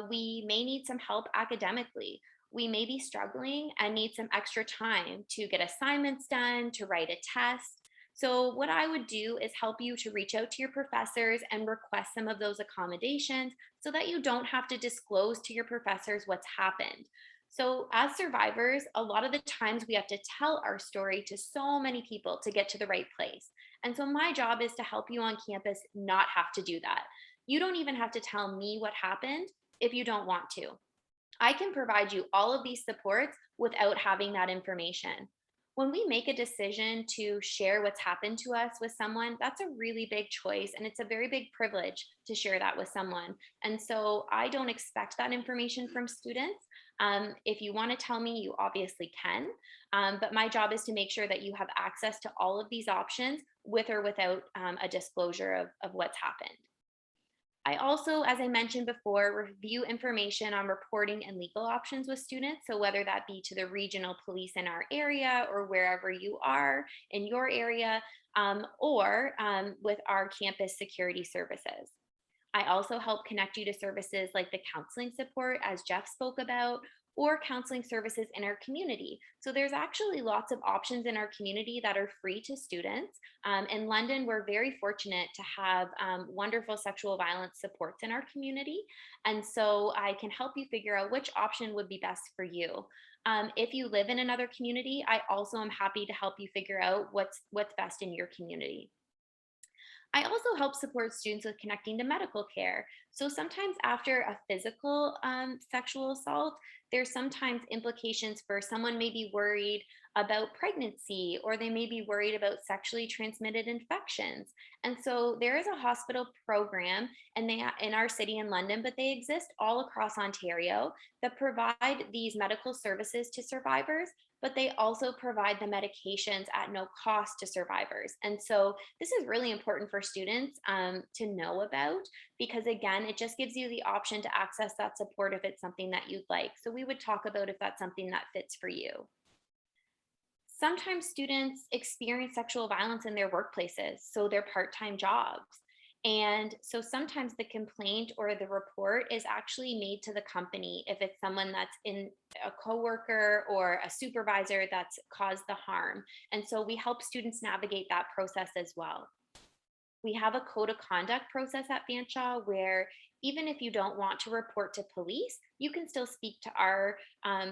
we may need some help academically. We may be struggling and need some extra time to get assignments done, to write a test. So, what I would do is help you to reach out to your professors and request some of those accommodations so that you don't have to disclose to your professors what's happened. So, as survivors, a lot of the times we have to tell our story to so many people to get to the right place. And so, my job is to help you on campus not have to do that. You don't even have to tell me what happened if you don't want to. I can provide you all of these supports without having that information. When we make a decision to share what's happened to us with someone, that's a really big choice and it's a very big privilege to share that with someone. And so I don't expect that information from students. If you want to tell me, you obviously can. But my job is to make sure that you have access to all of these options with or without a disclosure of what's happened. I also, as I mentioned before, review information on reporting and legal options with students. So whether that be to the regional police in our area or wherever you are in your area, or with our campus security services. I also help connect you to services like the counseling support, as Jeff spoke about, or counseling services in our community. So there's actually lots of options in our community that are free to students. In London, we're very fortunate to have wonderful sexual violence supports in our community. And so I can help you figure out which option would be best for you. If you live in another community, I also am happy to help you figure out what's best in your community. I also help support students with connecting to medical care. So sometimes after a physical sexual assault, there's sometimes implications for someone may be worried about pregnancy or they may be worried about sexually transmitted infections. And so there is a hospital program and they in our city in London, but they exist all across Ontario that provide these medical services to survivors, but they also provide the medications at no cost to survivors. And so this is really important for students to know about because, again, it just gives you the option to access that support if it's something that you'd like. So we would talk about if that's something that fits for you. Sometimes students experience sexual violence in their workplaces, so their part-time jobs. And so sometimes the complaint or the report is actually made to the company if it's someone that's in a coworker or a supervisor that's caused the harm. And so we help students navigate that process as well. We have a code of conduct process at Fanshawe where even if you don't want to report to police, you can still speak to our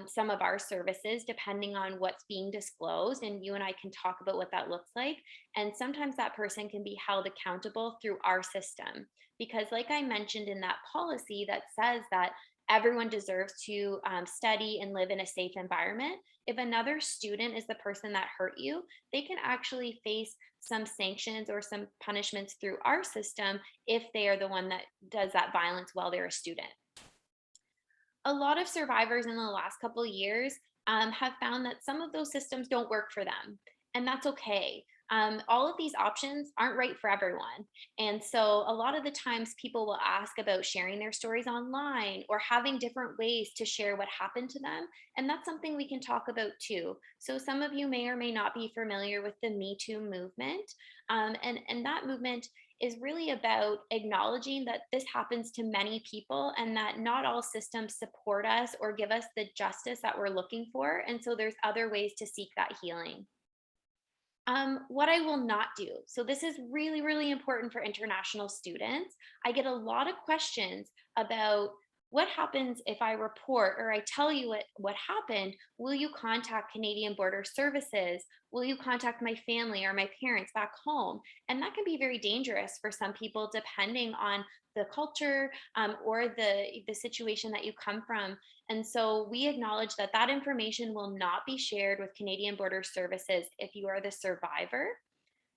some of our services depending on what's being disclosed, and you and I can talk about what that looks like. And sometimes that person can be held accountable through our system because, like I mentioned in that policy that says that everyone deserves to study and live in a safe environment. If another student is the person that hurt you, they can actually face some sanctions or some punishments through our system if they are the one that does that violence while they're a student. A lot of survivors in the last couple of years have found that some of those systems don't work for them, and that's okay. All of these options aren't right for everyone. And so, a lot of the times, people will ask about sharing their stories online or having different ways to share what happened to them. And that's something we can talk about too. So, some of you may or may not be familiar with the Me Too movement. And that movement is really about acknowledging that this happens to many people and that not all systems support us or give us the justice that we're looking for. And so there's other ways to seek that healing. What I will not do. So this is really, really important for international students. I get a lot of questions about what happens if I report or I tell you what happened. Will you contact Canadian Border Services? Will you contact my family or my parents back home? And that can be very dangerous for some people, depending on the culture or the situation that you come from. And so we acknowledge that that information will not be shared with Canadian Border Services if you are the survivor.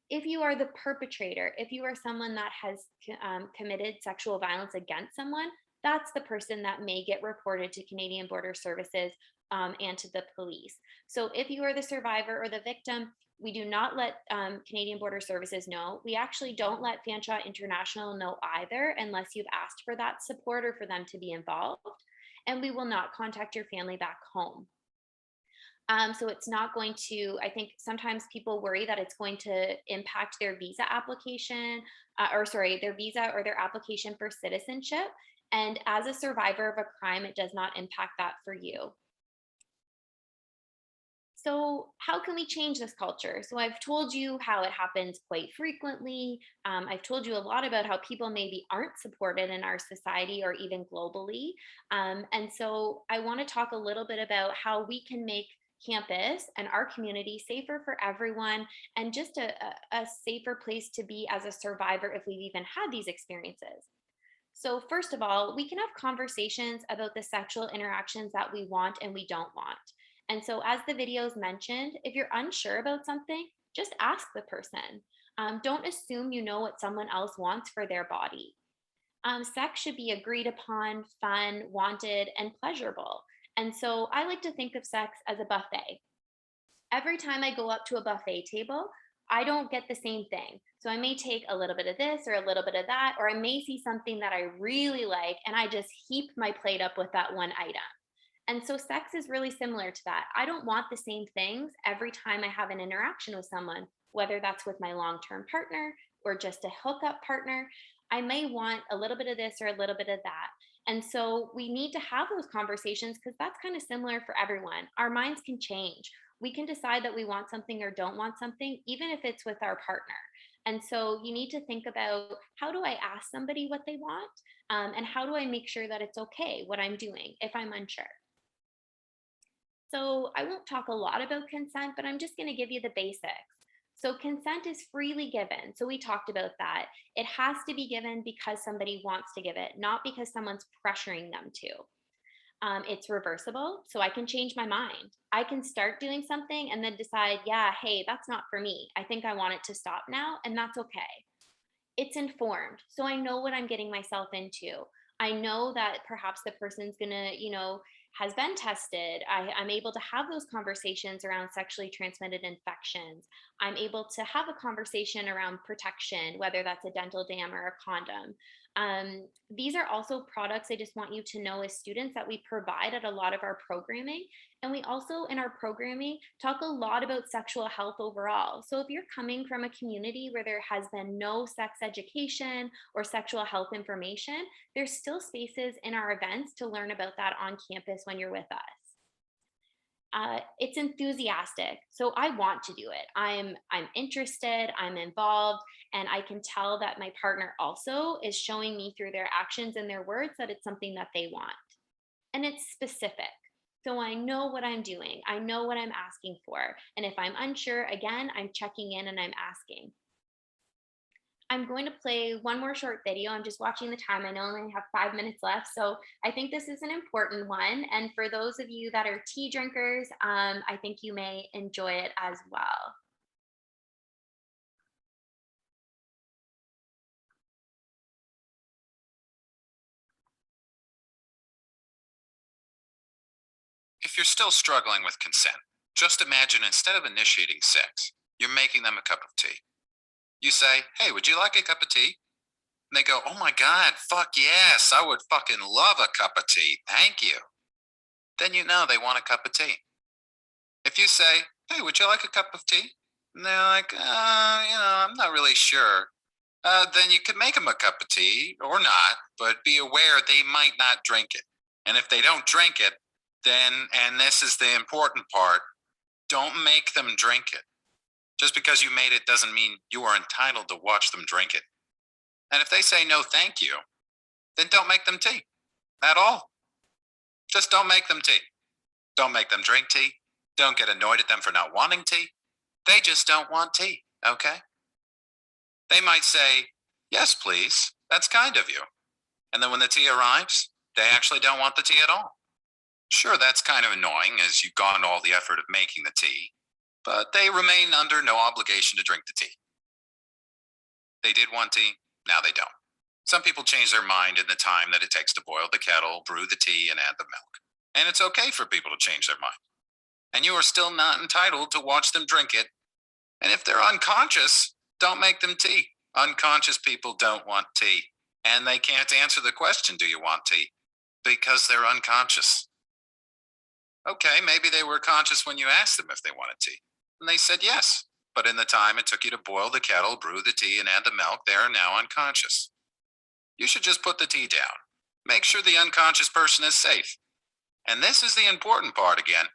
If you are the perpetrator, if you are someone that has committed sexual violence against someone, that's the person that may get reported to Canadian Border Services and to the police. So if you are the survivor or the victim, we do not let Canadian Border Services know. We actually don't let Fanshawe International know either, unless you've asked for that support or for them to be involved. And we will not contact your family back home. So it's not going to, I think sometimes people worry that it's going to impact their visa application, their visa or their application for citizenship. And as a survivor of a crime, it does not impact that for you. So how can we change this culture? So I've told you how it happens quite frequently. I've told you a lot about how people maybe aren't supported in our society or even globally. And so I want to talk a little bit about how we can make campus and our community safer for everyone, and just a safer place to be as a survivor if we've even had these experiences. So first of all, we can have conversations about the sexual interactions that we want and we don't want. And so as the videos mentioned, if you're unsure about something, just ask the person. Don't assume you know what someone else wants for their body. Sex should be agreed upon, fun, wanted, and pleasurable. And so I like to think of sex as a buffet. Every time I go up to a buffet table, I don't get the same thing. So I may take a little bit of this or a little bit of that, or I may see something that I really like and I just heap my plate up with that one item. And so sex is really similar to that. I don't want the same things every time I have an interaction with someone, whether that's with my long-term partner or just a hookup partner. I may want a little bit of this or a little bit of that. And so we need to have those conversations because that's kind of similar for everyone. Our minds can change. We can decide that we want something or don't want something, even if it's with our partner. And so you need to think about, how do I ask somebody what they want? And how do I make sure that it's okay what I'm doing if I'm unsure? So I won't talk a lot about consent, but I'm just going to give you the basics. So consent is freely given. So we talked about that. It has to be given because somebody wants to give it, not because someone's pressuring them to. It's reversible, so I can change my mind. I can start doing something and then decide, yeah, hey, that's not for me. I think I want it to stop now, and that's okay. It's informed, so I know what I'm getting myself into. I know that perhaps the person's gonna, has been tested. I'm able to have those conversations around sexually transmitted infections. I'm able to have a conversation around protection, whether that's a dental dam or a condom. These are also products I just want you to know as students that we provide at a lot of our programming. And we also, in our programming, talk a lot about sexual health overall. So if you're coming from a community where there has been no sex education or sexual health information, there's still spaces in our events to learn about that on campus when you're with us. It's enthusiastic, so I want to do it. I'm interested, I'm involved, and I can tell that my partner also is showing me through their actions and their words that it's something that they want. And it's specific. So I know what I'm doing. I know what I'm asking for. And if I'm unsure, again, I'm checking in and I'm asking. I'm going to play one more short video. I'm just watching the time. I know I only have 5 minutes left. So I think this is an important one. And for those of you that are tea drinkers, I think you may enjoy it as well. If you're still struggling with consent, just imagine instead of initiating sex, you're making them a cup of tea. You say, hey, would you like a cup of tea? And they go, oh my God, fuck yes, I would fucking love a cup of tea. Thank you. Then you know they want a cup of tea. If you say, hey, would you like a cup of tea? And they're like, I'm not really sure. Then you could make them a cup of tea or not, but be aware they might not drink it. And if they don't drink it, then, and this is the important part, don't make them drink it. Just because you made it doesn't mean you are entitled to watch them drink it. And if they say no thank you, then don't make them tea at all. Just don't make them tea. Don't make them drink tea. Don't get annoyed at them for not wanting tea. They just don't want tea, okay? They might say, yes, please, that's kind of you. And then when the tea arrives, they actually don't want the tea at all. Sure, that's kind of annoying as you've gone to all the effort of making the tea, but they remain under no obligation to drink the tea. They did want tea, now they don't. Some people change their mind in the time that it takes to boil the kettle, brew the tea, and add the milk. And it's okay for people to change their mind. And you are still not entitled to watch them drink it. And if they're unconscious, don't make them tea. Unconscious people don't want tea. And they can't answer the question, do you want tea? Because they're unconscious. Okay, maybe they were conscious when you asked them if they wanted tea. And they said yes. But in the time it took you to boil the kettle, brew the tea, and add the milk, they are now unconscious. You should just put the tea down. Make sure the unconscious person is safe. And this is the important part again.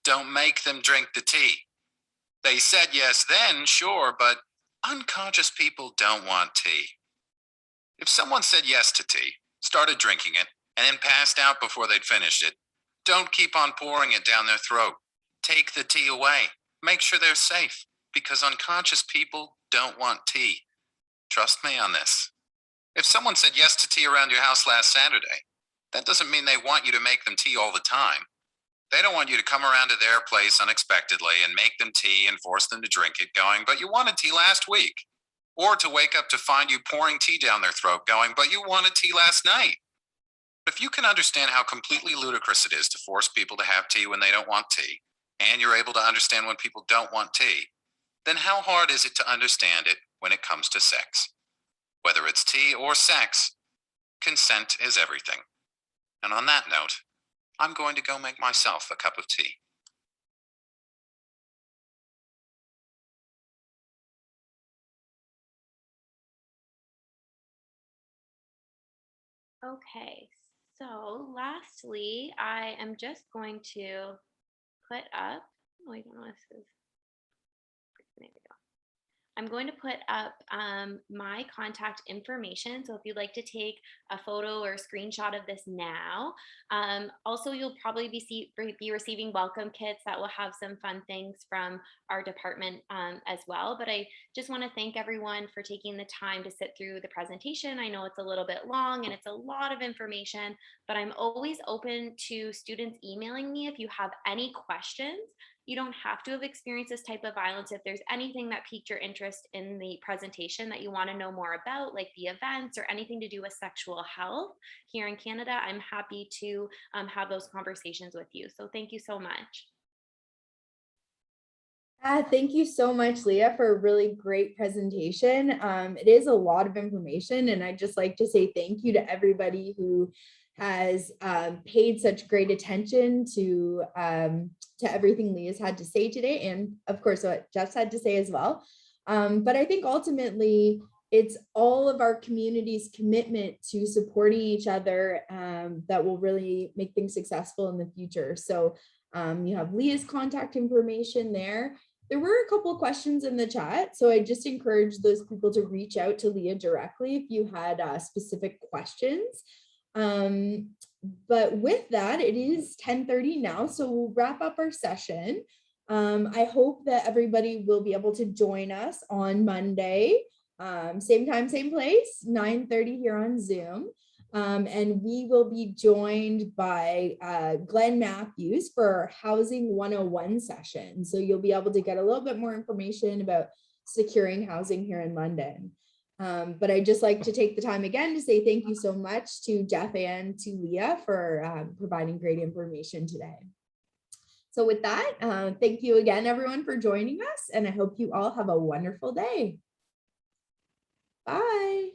Don't make them drink the tea. They said yes then, sure, but unconscious people don't want tea. If someone said yes to tea, started drinking it, and then passed out before they'd finished it, don't keep on pouring it down their throat. Take the tea away. Make sure they're safe, because unconscious people don't want tea. Trust me on this. If someone said yes to tea around your house last Saturday, that doesn't mean they want you to make them tea all the time. They don't want you to come around to their place unexpectedly and make them tea and force them to drink it going, but you wanted tea last week. Or to wake up to find you pouring tea down their throat going, but you wanted tea last night. If you can understand how completely ludicrous it is to force people to have tea when they don't want tea, and you're able to understand when people don't want tea, then how hard is it to understand it when it comes to sex? Whether it's tea or sex, consent is everything. And on that note, I'm going to go make myself a cup of tea. Okay, so lastly, I am just going to put up, oh, I don't know if this is, there we go. I'm going to put up my contact information. So if you'd like to take a photo or a screenshot of this now. Also, you'll probably be receiving welcome kits that will have some fun things from our department as well. But I just want to thank everyone for taking the time to sit through the presentation. I know it's a little bit long and it's a lot of information, but I'm always open to students emailing me if you have any questions. You don't have to have experienced this type of violence. If there's anything that piqued your interest in the presentation that you want to know more about, like the events or anything to do with sexual health here in Canada, I'm happy to have those conversations with you. So thank you so much. Thank you so much, Leah, for a really great presentation. It is a lot of information, and I'd just like to say thank you to everybody who has paid such great attention to everything Leah's had to say today, and of course what Jeff's had to say as well. But I think ultimately it's all of our community's commitment to supporting each other that will really make things successful in the future. So you have Leah's contact information there. There were a couple of questions in the chat, so I just encourage those people to reach out to Leah directly if you had specific questions. But with that, it is 10:30 now, so we'll wrap up our session. I hope that everybody will be able to join us on Monday, same time, same place, 9:30 here on Zoom. And we will be joined by Glenn Matthews for our Housing 101 session. So you'll be able to get a little bit more information about securing housing here in London. But I'd just like to take the time again to say thank you so much to Jeff and to Leah for providing great information today. So with that, thank you again, everyone, for joining us, and I hope you all have a wonderful day. Bye.